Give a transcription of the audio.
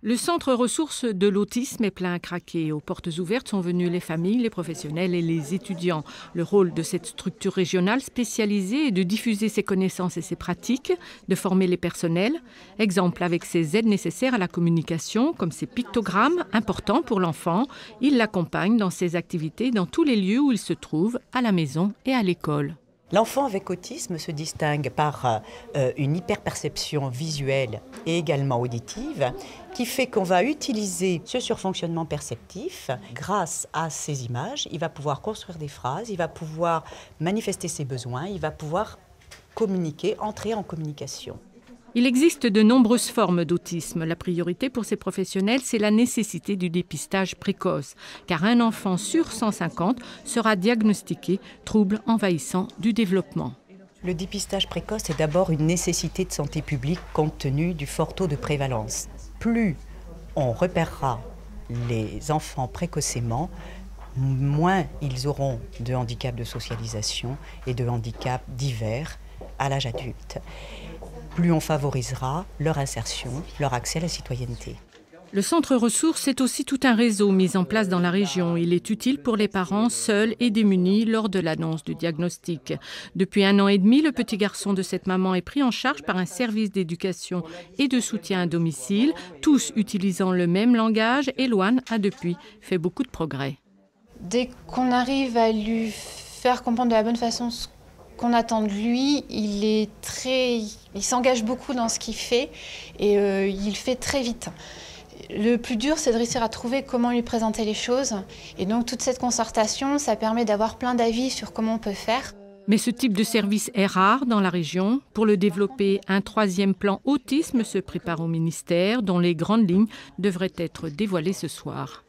Le centre ressources de l'autisme est plein à craquer. Aux portes ouvertes sont venus les familles, les professionnels et les étudiants. Le rôle de cette structure régionale spécialisée est de diffuser ses connaissances et ses pratiques, de former les personnels. Exemple avec ses aides nécessaires à la communication, comme ses pictogrammes importants pour l'enfant. Il l'accompagne dans ses activités dans tous les lieux où il se trouve, à la maison et à l'école. L'enfant avec autisme se distingue par une hyperperception visuelle et également auditive qui fait qu'on va utiliser ce surfonctionnement perceptif. Grâce à ces images, il va pouvoir construire des phrases, il va pouvoir manifester ses besoins, il va pouvoir communiquer, entrer en communication. Il existe de nombreuses formes d'autisme. La priorité pour ces professionnels, c'est la nécessité du dépistage précoce, car un enfant sur 150 sera diagnostiqué trouble envahissant du développement. Le dépistage précoce est d'abord une nécessité de santé publique compte tenu du fort taux de prévalence. Plus on repérera les enfants précocement, moins ils auront de handicap de socialisation et de handicaps divers à l'âge adulte. Plus on favorisera leur insertion, leur accès à la citoyenneté. Le centre ressources est aussi tout un réseau mis en place dans la région. Il est utile pour les parents seuls et démunis lors de l'annonce du diagnostic. Depuis 1 an et demi, le petit garçon de cette maman est pris en charge par un service d'éducation et de soutien à domicile, tous utilisant le même langage, et Loane a depuis fait beaucoup de progrès. Dès qu'on arrive à lui faire comprendre de la bonne façon ce qu'on attend de lui, il s'engage beaucoup dans ce qu'il fait et il fait très vite. Le plus dur, c'est de réussir à trouver comment lui présenter les choses. Et donc toute cette concertation, ça permet d'avoir plein d'avis sur comment on peut faire. Mais ce type de service est rare dans la région. Pour le développer, un 3e plan autisme se prépare au ministère, dont les grandes lignes devraient être dévoilées ce soir.